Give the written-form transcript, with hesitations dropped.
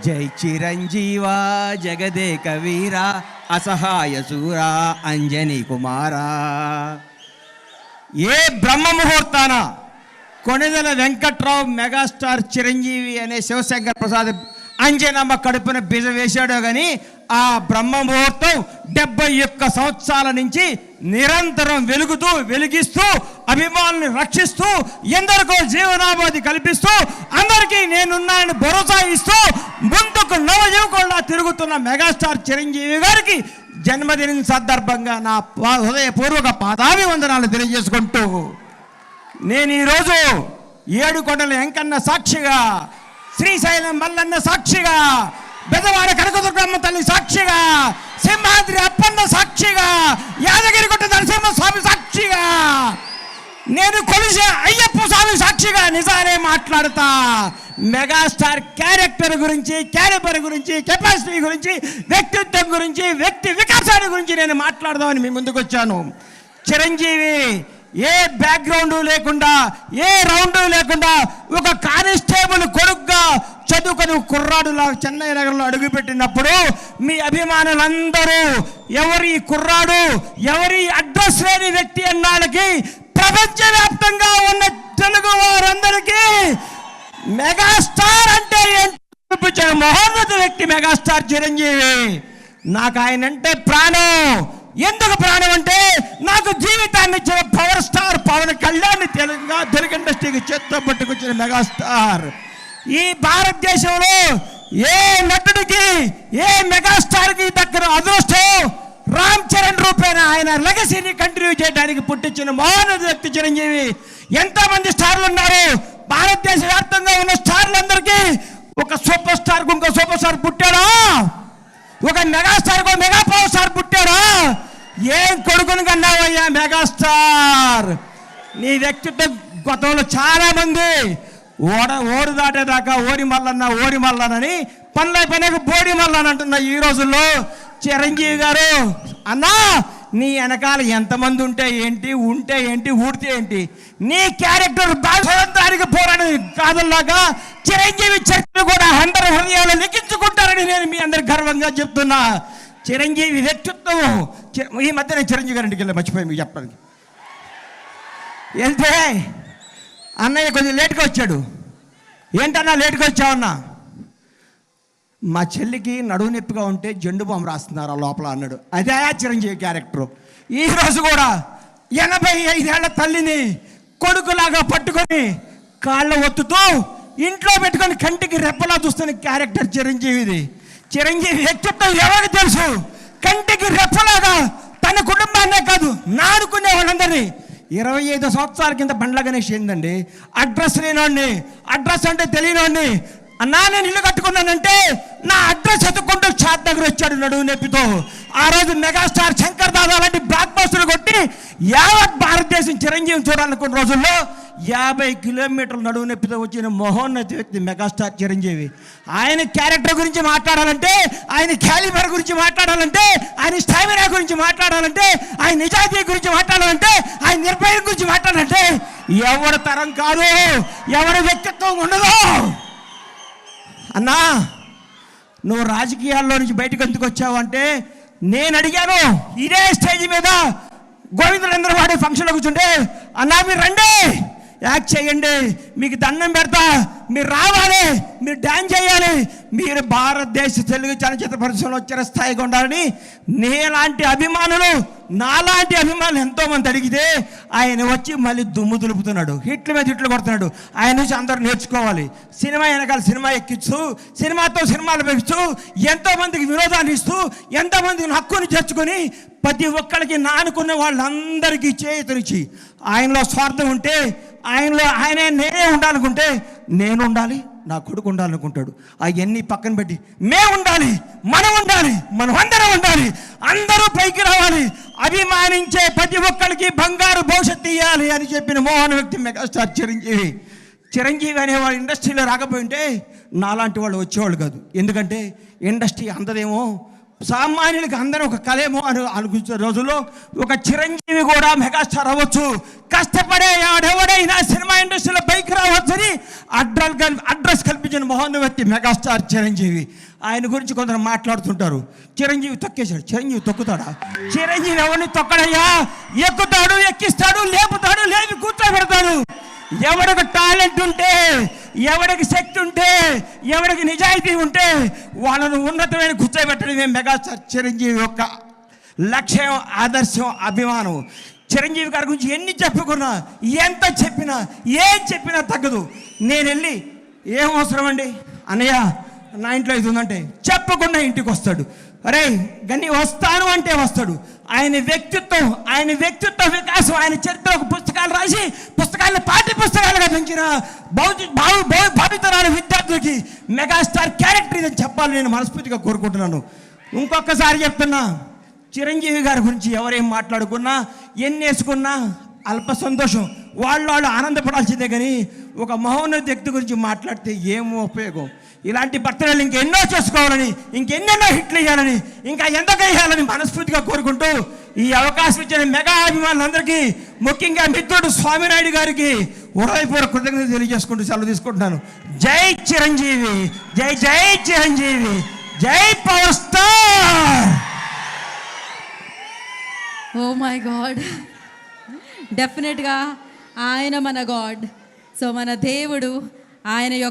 జై చిరంజీవా జగదేక వీరా అసహాయ సూరా అంజనీ కుమారా. ఏ బ్రహ్మ ముహూర్తాన కొణిదెల వెంకట్రావు మెగాస్టార్ చిరంజీవి అనే శివశంకర్ ప్రసాద్ అంజనమ్మ కడుపున బీజ వేశాడో కానీ ఆ బ్రహ్మ ముహూర్తం 71 సంవత్సరాల నుంచి నిరంతరం వెలిగిస్తూ అభిమానుల్ని రక్షిస్తూ ఎందరికో జీవనాభాది కల్పిస్తూ అందరికీ నేనున్నానని భరోసా ఇస్తూ ముందుకు నవయువకుల్లా తిరుగుతున్న మెగాస్టార్ చిరంజీవి గారికి జన్మదినం సందర్భంగా నా హృదయపూర్వక పాదాభివందనాలు తెలియజేసుకుంటూ నేను ఈరోజు ఏడుకొండల వెంకన్న సాక్షిగా, శ్రీశైలం మల్లన్న సాక్షిగా, బెదవాడ కనకదుర్గమ్మ తల్లి సాక్షిగా, సింహాద్రి అప్పన్న సాక్షిగా, యాదగిరిగుట్ట నరసింహస్వామి సాక్షిగా, నేను కొలిసే అయ్యప్ప స్వామి సాక్షిగా నిజాలే మాట్లాడతా. మెగాస్టార్ క్యారెక్టర్ గురించి, క్యారెక్టర్ గురించి, కెపాసిటీ గురించి, వ్యక్తిత్వం గురించి, వ్యక్తి వికాసాన్ని గురించి నేను మాట్లాడదామని మీ ముందుకు వచ్చాను. చిరంజీవి ఏ బ్యాక్గ్రౌండ్ లేకుండా, ఏ రౌండ్ లేకుండా ఒక కానిస్టేబుల్ కొడుకుగా చదువుకొని కుర్రాడులా చెన్నై నగరంలో అడుగుపెట్టినప్పుడు మీ అభిమానులందరూ ఎవరి కుర్రాడు, ఎవరి అడ్రస్ లేని వ్యక్తి అన్నాళ్ళకి ప్రపంచవ్యాప్తంగా ఉన్న తెలుగు వారందరికీ మెగాస్టార్ అంటే చూపించిన మహోన్నత వ్యక్తి మెగాస్టార్ చిరంజీవి. నాకు ఆయన అంటే ప్రాణం. ఎందుకు ప్రాణం అంటే నాకు జీవితాన్ని ఇచ్చిన పవర్ స్టార్ పవన్ కళ్యాణ్ తెలుగు ఇండస్ట్రీకి చేత్తో పట్టుకొచ్చిన మెగాస్టార్. ఈ భారతదేశంలో ఏ నటుడికి, ఏ మెగాస్టార్కి దగ్గర అదృష్టం రామ్ చరణ్ రూపేణ ఆయన లెగసీని కంటిన్యూ చేయడానికి పుట్టించిన మహోన్నత వ్యక్తి చిరంజీవి. ఎంతోమంది స్టార్లు ఉన్నారు భారతదేశ వ్యాప్తంగా ఉన్న స్టార్లందరికీ. ఒక సూపర్ స్టార్కు ఇంకో సూపర్ స్టార్ పుట్టాడా? ఒక మెగాస్టార్కు మెగా పవర్ స్టార్ పుట్టాడా? ఏం కొడుకుని కన్నావయ్యా మెగాస్టార్. నీ వ్యక్తిత్వం గతంలో చాలా మంది ఓడు దాటేదాకా ఓరి మల్లనని పనిలేక బోడి మల్లన్ అంటున్న ఈ రోజుల్లో చిరంజీవి గారు అన్నా నీ వెనకాల ఎంతమంది ఉంటే ఏంటి, ఊడితే ఏంటి, నీ క్యారెక్టర్ స్వతంత్రానికి పోరాడి కాదులాగా చిరంజీవి చరిత్ర కూడా అందరి హృదయాలు లిఖించుకుంటారని నేను మీ అందరికి గర్వంగా చెప్తున్నా. చిరంజీవి వ్యక్తిత్వం. ఈ మధ్య నేను చిరంజీవి గారింటికి వెళ్ళి మర్చిపోయి మీకు చెప్పడానికి వెళ్తే అన్నయ్య కొంచెం లేట్గా వచ్చాడు. ఏంటన్నా లేట్గా వచ్చావన్నా? మా చెల్లికి నడువు నొప్పిగా ఉంటే జెండు బాంబు రాస్తున్నారు ఆ లోపల అన్నాడు. అదే చిరంజీవి క్యారెక్టరు. ఈరోజు కూడా 85 ఏళ్ల తల్లిని కొడుకులాగా పట్టుకొని కాళ్ళ ఒత్తుతూ ఇంట్లో పెట్టుకొని కంటికి రెప్పలా చూస్తున్న క్యారెక్టర్ చిరంజీవిది. చిరంజీవి వ్యక్తిత్వం ఎవరికి తెలుసు? కంటికి రెప్పలాగా తన కుటుంబాన్నే కాదు నాడుకునే వాళ్ళందరినీ. 25 సంవత్సరాల కింద బండ్ల గణేష్ ఏందండి, అడ్రస్ లేనోడిని, అడ్రస్ అంటే తెలియనోడిని. అన్నా నేను ఇల్లు కట్టుకున్నానంటే నా అడ్రస్ ఎత్తుకుంటూ షాద్ నగర్ వచ్చాడు నడువు నొప్పితో. ఆ రోజు మెగాస్టార్ శంకర్ దాదా లాంటి బ్లాక్ బస్టర్లు కొట్టి యావత్ భారతదేశం చిరంజీవిని చూడాలనుకున్న రోజుల్లో 50 కిలోమీటర్లు నడువు నొప్పితో వచ్చిన మహోన్నత వ్యక్తి మెగాస్టార్ చిరంజీవి. ఆయన క్యారెక్టర్ గురించి మాట్లాడాలంటే, ఆయన క్యాలిబర్ గురించి మాట్లాడాలంటే, ఆయన స్టామినా గురించి మాట్లాడాలంటే, ఆయన నిజాయితీ గురించి మాట్లాడాలంటే, ఆయన నిర్భయం గురించి మాట్లాడాలంటే ఎవరి తరం కాదు, ఎవరి వ్యక్తిత్వం ఉండదు. అన్నా నువ్వు రాజకీయాల్లో నుంచి బయటకు ఎందుకు వచ్చావు అంటే నేను అడిగాను. ఇదే స్టేజ్ మీద గోవిందరందరూ వాడే ఫంక్షన్లో కూర్చుంటే అన్నా మీరు రండి, యాక్ట్ చేయండి, మీకు దండం పెడతా, మీరు రావాలి, మీరు డ్యాన్స్ చేయాలి, మీరు భారతదేశ తెలుగు చలనచిత్ర పరిశ్రమలో వచ్చిన స్థాయిగా ఉండాలని నాలాంటి అభిమానులు ఎంతోమంది అడిగితే ఆయన వచ్చి మళ్ళీ దుమ్ము దులుపుతున్నాడు, హిట్ల మీద హిట్లు కొడుతున్నాడు. ఆయన నుంచి అందరూ నేర్చుకోవాలి. సినిమా వెనకాల సినిమా ఎక్కిస్తూ, సినిమాతో సినిమాలు పెంచుతూ, ఎంతోమందికి వినోదాన్ని ఇస్తూ, ఎంతోమందికి హక్కుని చేర్చుకొని ప్రతి ఒక్కరికి నానుకున్న వాళ్ళందరికీ చేతునిచ్చి ఆయనలో స్వార్థం ఉంటే, ఆయనే నేనే ఉండాలనుకుంటే నేను ఉండాలి, నా కొడుకు ఉండాలనుకుంటాడు. అవన్నీ పక్కన పెట్టి మేము ఉండాలి, మనం అందరం ఉండాలి, అందరూ పైకి రావాలి, అభిమానించే ప్రతి ఒక్కరికి బంగారు భవిష్యత్తు ఇవ్వాలి అని చెప్పిన మోహన వ్యక్తి మెగాస్టార్ చిరంజీవి. చిరంజీవి అనేవాళ్ళు ఇండస్ట్రీలో రాకపోయింటే నాలాంటి వాళ్ళు వచ్చేవాళ్ళు కాదు. ఎందుకంటే ఇండస్ట్రీ అందదేమో, సామాన్యులకి అందరూ ఒక కళేమో అనుకునే రోజుల్లో ఒక చిరంజీవి కూడా మెగాస్టార్ అవ్వచ్చు, కష్టపడే ఎవడైనా సినిమా ఇండస్ట్రీలో పైకి రావచ్చని అడ్రస్ కల్పించిన మహోన్నత మెగాస్టార్ చిరంజీవి. ఆయన గురించి కొందరు మాట్లాడుతుంటారు, చిరంజీవి తొక్కేశాడు. చిరంజీవి తొక్కుతాడా? చిరంజీవి ఎవరిని తొక్కడయ్యా? ఎక్కుతాడు, ఎక్కిస్తాడు, లేపుతాడు, లేపి కూర్చోబెడతాడు. ఎవడికి టాలెంట్ ఉంటే, ఎవడికి శక్తి ఉంటే, ఎవడికి నిజాయితీ ఉంటే వాళ్ళను ఉన్నతమైన కూర్చోబెట్టడమే మెగాస్టార్ చిరంజీవి యొక్క లక్ష్యం, ఆదర్శం, అభిమానం. చిరంజీవి గారి గురించి ఎన్ని చెప్పుకున్నా, ఎంత చెప్పినా, ఏం చెప్పినా తగ్గదు. నేను వెళ్ళి ఏం అవసరం అండి అన్నయ్య నా ఇంట్లో ఇది ఉందంటే చెప్పకుండా ఇంటికి వస్తాడు. అరే గన్ని వస్తాను అంటే వస్తాడు. ఆయన వ్యక్తిత్వ వికాసం, ఆయన చరిత్ర పుస్తకాలు రాసి పుస్తకాలను పాఠ్య పుస్తకాలుగా పెంచిన భావితరాల విద్యార్థులకి మెగాస్టార్ క్యారెక్టర్ ఇదని చెప్పాలని నేను మనస్ఫూర్తిగా కోరుకుంటున్నాను. ఇంకొకసారి చెప్తున్నా, చిరంజీవి గారి గురించి ఎవరేం మాట్లాడుకున్నా, ఎన్ని వేసుకున్నా అల్ప సంతోషం. వాళ్ళు ఆనందపడాల్సిందే, కానీ ఒక మహోన్నత వ్యక్తి గురించి మాట్లాడితే ఏమో ఉపయోగం. ఇలాంటి బర్త్డేలు ఇంకెన్నో చేసుకోవాలని, ఇంకెన్నెన్నో హిట్లు వేయాలని, ఇంకా ఎంతగా వేయాలని మనస్ఫూర్తిగా కోరుకుంటూ ఈ అవకాశం ఇచ్చిన మెగా అభిమానులందరికీ, ముఖ్యంగా మిత్రుడు స్వామినాయుడు గారికి హృదయపూర్వక కృతజ్ఞతలు తెలియజేసుకుంటూ సెలవు తీసుకుంటున్నాను. జై చిరంజీవి, జై జై చిరంజీవి, జై power star. Oh my god, డెఫినెట్గా ఆయన మన గాడ్. సో మన దేవుడు, ఆయన యొక్క